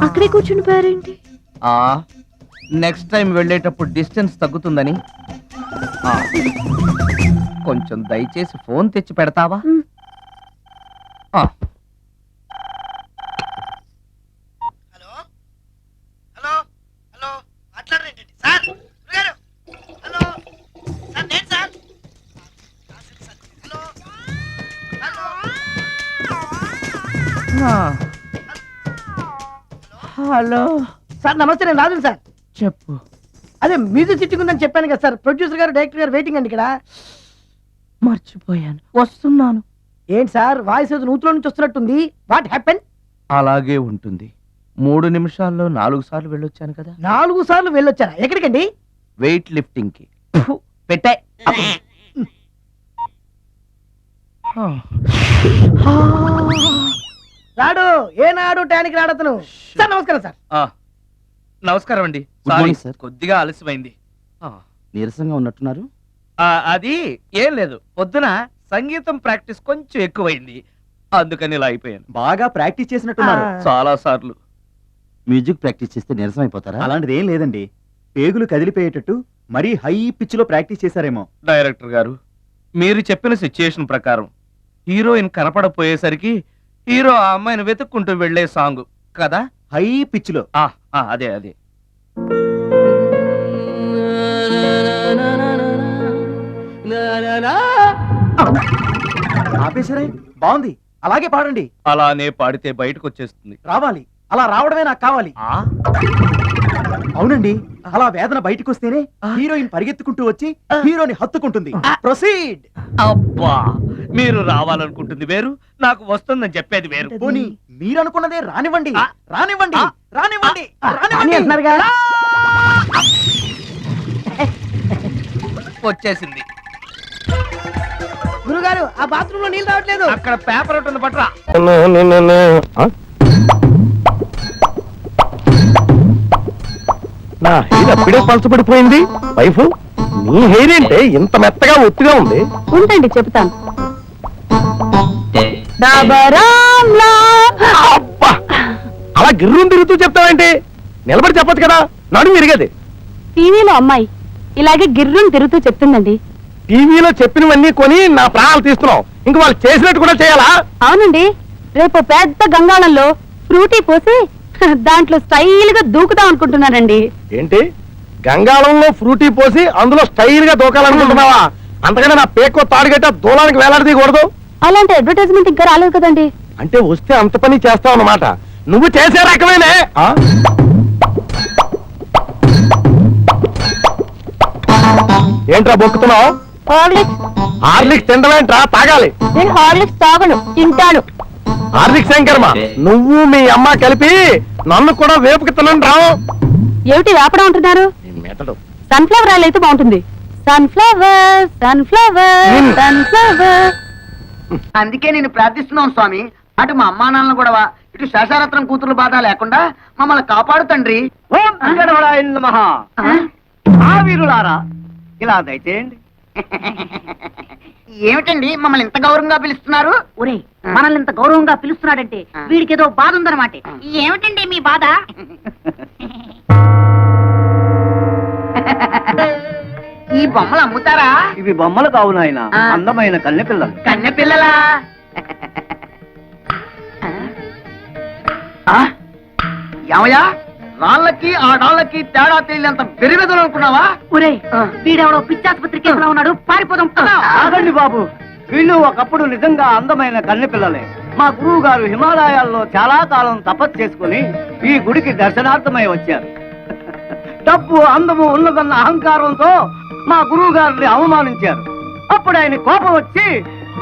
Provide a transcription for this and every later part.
అక్కడే కూర్చుని పోయారేంటి? Next time వెళ్ళేటప్పుడు డిస్టెన్స్ తగ్గుతుందని. కొంచెం దయచేసి ఫోన్ తెచ్చి పెడతావా? హలో హలో హలో మాట్లాడండి సార్. హలో సార్, నేను సార్. హలో హలో సార్, నమస్తే. నేను రాజు సార్. చెప్పు. అదే మ్యూజిక్ సిట్టింగ్ ఉందని చెప్పాను కదా సార్. ప్రొడ్యూసర్ గారు, డైరెక్టర్ గారు వెయిటింగ్ అండి ఇక్కడ. మర్చిపోయాను, వస్తున్నాను. ఏంటి సార్, వాయిస్ ఏదో నూతులో నుంచి వస్తున్నట్టుంది. What happen? అలాగే ఉంటుంది. 3 నిమిషాల్లో 4 సార్లు వెళ్ళొచ్చాను కదా. 4 సార్లు వెళ్ళొచ్చారా? ఎక్కడికండి? వెయిట్ లిఫ్టింగ్ కి. పెట్టే. రాడు ఏనాడు టానికి రాడతను. సార్ నమస్కారం సార్. నమస్కారం అండి. Good morning, sir. కొద్దిగా ఆలస్యమైంది. నీరసంగా ఉన్నట్టున్నారు. అది ఏం లేదు, పొద్దున సంగీతం ప్రాక్టీస్ కొంచెం ఎక్కువైంది, అందుకని ఇలా అయిపోయాను. బాగా ప్రాక్టీస్ చేసినట్టున్నారు. చాలా సార్లు. మ్యూజిక్ ప్రాక్టీస్ చేస్తే నీరసం అయిపోతారా? అలాంటిది ఏం లేదండి. పేగులు కదిలిపోయేటట్టు మరీ హై పిచ్ లో ప్రాక్టీస్ చేశారేమో. డైరెక్టర్ గారు, మీరు చెప్పిన సిచ్యుయేషన్ ప్రకారం హీరోయిన్ కనపడపోయేసరికి హీరో ఆ అమ్మాయిని వెతుక్కుంటూ వెళ్లే సాంగ్ కదా. హై పిచ్ లో. అదే అదే. ఆపేసరే, బాగుంది. అలాగే పాడండి. అలానే పాడితే బయటకు వచ్చేస్తుంది. రావాలి, అలా రావడమే నాకు కావాలి. అవునండి, అలా వేదన బయటకు వస్తేనే హీరోయిన్ పరిగెత్తుకుంటూ వచ్చి హీరోని హత్తుకుంటుంది. ప్రొసీడ్. అబ్బా, మీరు రావాలనుకుంటుంది వేరు, నాకు వస్తుందని చెప్పేది వేరు. పోనీ మీరు అనుకున్నదే రానివ్వండి. రానివ్వండి రానివ్వండి అని అంటున్నారుగా. వచ్చేసింది. గురుగారు, ఆ బాత్రూమ్ లో నీళ్ళు రావట్లేదు. అక్కడ పేపర్ ఉంటుంది, పట్రా. నా హెయిర్ అప్పుడే పలచబడిపోయింది. వైఫ్, నీ హెయిర్ ఏంటే ఇంత మెత్తగా ఒత్తిగా ఉంది? ఉండండి చెప్తాను. అబ్బా, అలా గిర్రం తిరుగుతూ చెప్తావేంటి? నిలబడి చెప్పొచ్చు కదా, నడుము విరిగేది. టీవీలో అమ్మాయి ఇలాగే గిర్రం తిరుగుతూ చెప్తుందండి. టీవీలో చెప్పినవన్నీ కొని నా ప్రాణాలు తీస్తున్నావు, ఇంక వాళ్ళు చేసినట్టు కూడా చేయాలా? అవునండి, రేపు పెద్ద గంగాళంలో ఫ్రూటీ పోసి దాంట్లో స్టైల్ గా దూకుదాం అనుకుంటున్నానండి. ఏంటి, గంగాళంలో ఫ్రూటీ పోసి అందులో స్టైల్ గా దూకాలనుకుంటున్నావా? అంతకన్నా నా పేకో తాడుగట్ట దూలానికి వేలాడదీయకూడదు. అలాంటి అడ్వర్టైజ్మెంట్ ఇంకా రాలేదు కదండి. అంటే వస్తే అంత పని చేస్తావు అన్నమాట. నువ్వు చేసే రకమేనే. ఏంట్రా బొక్కుతున్నావు? హార్లిక్స్. హార్లిక్స్ తింటమేంట్రా? తాగాలి. నేను హార్లిక్స్ తాగను, తింటాను. హార్లిక్స్ శంకర్మ, నువ్వు మీ అమ్మ కలిపి నన్ను కూడా వేపుకి తినండి రావు. ఏమిటి వేపడం ఉంటున్నారు? మెతడు. సన్ఫ్లవర్ ఆయిల్ అయితే బాగుంటుంది. Sunflower sunflower sunflower. అందుకే నేను ప్రార్థిస్తున్నాను స్వామి, అటు మా అమ్మా నాన్నలు గొడవ, ఇటు శేషారత్నం కూతురు బాధ లేకుండా మమ్మల్ని కాపాడు తండ్రి. వీరులారా, ఇలా దయచేయండి. ఏమిటండి మమ్మల్ని ఇంత గౌరవంగా పిలుస్తున్నారు? ఒరే, మనల్ని ఇంత గౌరవంగా పిలుస్తున్నాడంటే వీడికి ఏదో బాధ ఉందన్నమాట. ఏమిటండి మీ బాధ? ఈ బొమ్మలు అమ్ముతారా? ఇవి బొమ్మలు కావు నాయన, అందమైన కన్నె పిల్లలు. కన్నె పిల్లలా? ఏమయ్యా, రాళ్ళకి ఆ డాళ్ళకి తేడా తెలియనంత బెరిబెదలు అనుకున్నావా? ఒరే, వీడెవడో పిచ్చాసుపత్రి కేసులో ఉన్నాడు, పారిపోదాం. ఆగండి బాబు, వీళ్ళు ఒకప్పుడు నిజంగా అందమైన కన్నె పిల్లలే. మా గురువు గారు హిమాలయాల్లో చాలా కాలం తపస్సు చేసుకుని ఈ గుడికి దర్శనార్థమై వచ్చారు. డబ్బు అందము ఉన్నదన్న అహంకారంతో మా గురువు గారిని అవమానించారు. అప్పుడు ఆయన కోపం వచ్చి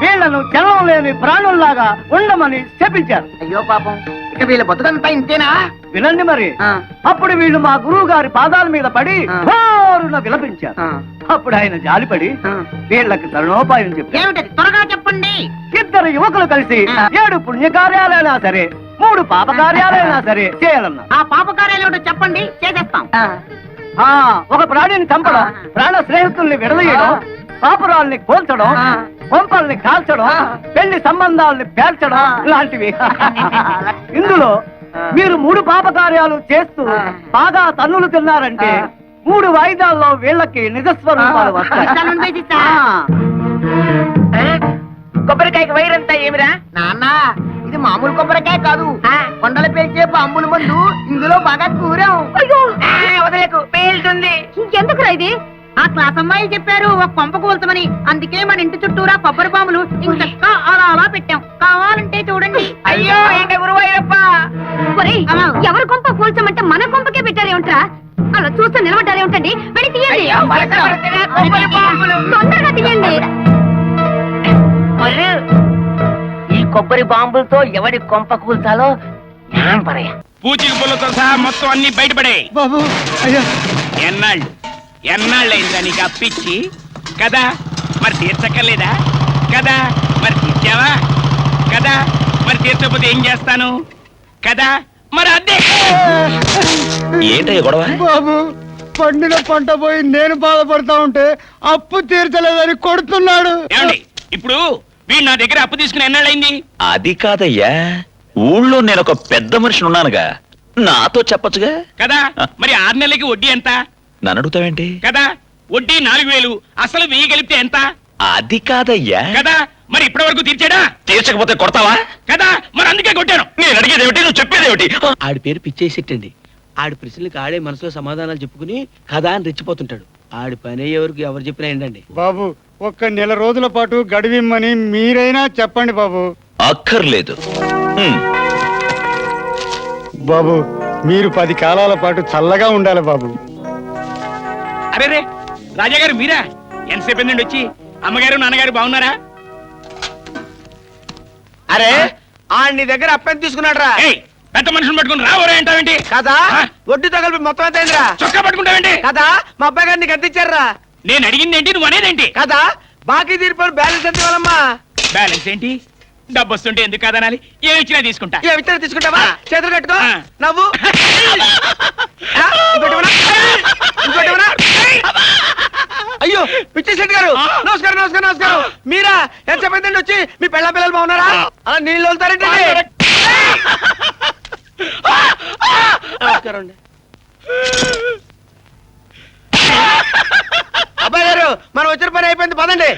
వీళ్లను జనం లేని ప్రాణుల్లాగా ఉండమని శపించారు. అయ్యో పాపం, ఇక వీళ్ళ బతుకంతా ఇంతేనా? వినండి మరి. అప్పుడు వీళ్ళు మా గురువు గారి పాదాల మీద పడి హోరున విలపించారు. అప్పుడు ఆయన జాలిపడి వీళ్ళకి తరుణోపాయం చెప్పారు. ఏమిటది? త్వరగా చెప్పండి. 2 యువకులు కలిసి 7 పుణ్యకార్యాలైనా సరే 3 పాపకార్యాలైనా సరే చేయాలన్నారు. ఆ పాపకార్యాలు ఏమిటో చెప్పండి, చేసేస్తాం. ఒక ప్రాణిని చంపడం, ప్రాణ స్నేహితుల్ని విడదీయడం, పాపురాల్ని కోల్చడం, పంపల్ని కాల్చడం, పెళ్లి సంబంధాలని పేర్చడం లాంటివి. ఇందులో మీరు 3 పాపకార్యాలు చేస్తూ బాగా తన్నులు తిన్నారంటే 3 వాయిదాల్లో వీళ్ళకి నిజస్వరూపాలు వస్తాయి. ఇస్తాను వేసిస్తా. కొబ్బరికాయకి వైరంతా ఏమిరా నాన్న ఇది మామూలు కొబ్బరికాయ కాదు కొండల పేల్చే బాంబుల మందు ఇందులో బాగా కూరాం వదలకు పేలుతుంది. ఇంకెందుకురా ఇది? ఆ క్లాస్ అమ్మాయి చెప్పారు ఒక కొంప కూల్చమని. అందుకే మన ఇంటి చుట్టూరా కొబ్బరి బాంబులు ఇంకా అలా అలా పెట్టాం. కావాలంటే చూడండి. అయ్యో ఏంట గురువయ్యప్ప ఒరేయ్, ఎవరి కొంప కూల్చమంటే మన కొంపకే పెట్టారేమిట్రా? అలా చూస్తే నిలబడ్డారేమిటండి? వెళ్ళి తీయండి, అయ్యో, వరద కొబ్బరి బాంబులు. తొందరగా తీయండి. ఈ కొబ్బరి బాంబులతో ఎవడి కొంప కూల్చాలో నేను పరయ్య. పూచిక పుల్లతో సహా మొత్తం అన్ని బయటపడే. బాబు అయ్యా ఎన్నాళ్ళైందా నీకు అప్పిచ్చి కదా? మరి తీర్చక్కర్లేదా కదా? మరి తీర్చావా కదా? మరి తీర్చకపోతే ఏం చేస్తాను కదా? మరి అదే ఏంటయ్య గొడవ? బాబు పండిన పంట పోయి నేను బాధపడతా ఉంటే అప్పు తీర్చలేదని కొడుతున్నాడు. ఏమండి ఇప్పుడు వీడు నా దగ్గర అప్పు తీసుకుని ఎన్నాళ్ళైంది? అది కాదయ్యా, ఊళ్ళో నేను ఒక పెద్ద మనిషిని ఉన్నానుగా, నాతో చెప్పొచ్చుగా. కదా? మరి 6 నెలలకి వడ్డీ ఎంత నన్ను అడుగుతావేంటి? కదా? వడ్డీ 4000, అసలు 1000 కలిపితే ఎంత అది కాదయ్యా. కదా? మరి ఇప్పటి వరకు తీర్చాడా తీర్చకపోతే కొడతావా? కదా? మరి అందుకే కొట్టాను. నేను అడిగేదేమిటి, నువ్వు చెప్పేదేమిటి? ఆడి పేరు పిచ్చేసిట్టండి. ఆడి ప్రశ్నలకు ఆడే మనసులో సమాధానాలు చెప్పుకుని కదా అని రెచ్చిపోతుంటాడు. ఆడి పని ఎవరికి ఎవరు చెప్పినా ఏంటండి. బాబు ఒక్క నెల రోజుల పాటు గడివిమ్మని మీరైనా చెప్పండి బాబు. అక్కర్లేదు. హ్మ్. బాబు మీరు 10 కాలాల పాటు చల్లగా ఉండాలి బాబు. అరే రే రాజా గారు మీరా? ఎంతసేపు నుండి వచ్చి? అమ్మగారు నాన్నగారు బాగున్నారా? అరే నీ దగ్గర అప్పెంత తీసుకున్నాడు రా? ఏయ్, పెద్ద మనుషులు పట్టుకుని రావరే అంటావేంటి? కదా ఆ? వడ్డీతో కలిపి మొత్తం ఎంత అయిందిరా? చొక్కా పట్టుకుంటావేంటి? కదా మా అబ్బాయి గారిని కట్టించారా? నేను అడిగింది ఏంటి, నువ్వు అనేదేంటి? కదా బాకీ తీరిపోయిన బ్యాలెన్స్ ఎంత ఇవ్వాలమ్మా? బ్యాలెన్స్ ఏంటి? డబ్బు వస్తుంటే ఎందుకు కాదనాలి? ఏమి ఇచ్చినా తీసుకుంటా. ఏ విత్తనం తీసుకుంటావా? చేతులు కట్టుకో. ఆ. నవ్వు. ఆ, ఇంకోటి ఇవ్వనా? ఇంకోటి ఇవ్వనా? అయ్యో పిచ్చి శెట్టి గారు, నమస్కారం నమస్కారం నమస్కారం. మీరా? ఎంత చెప్పండి వచ్చి మీ పిల్లలు బాగున్నారా? అలా నీళ్ళు వదులుతారండి. నమస్కారం అండి. అబ్బాయి గారు మనం వచ్చిన పని అయిపోయింది, పదండి.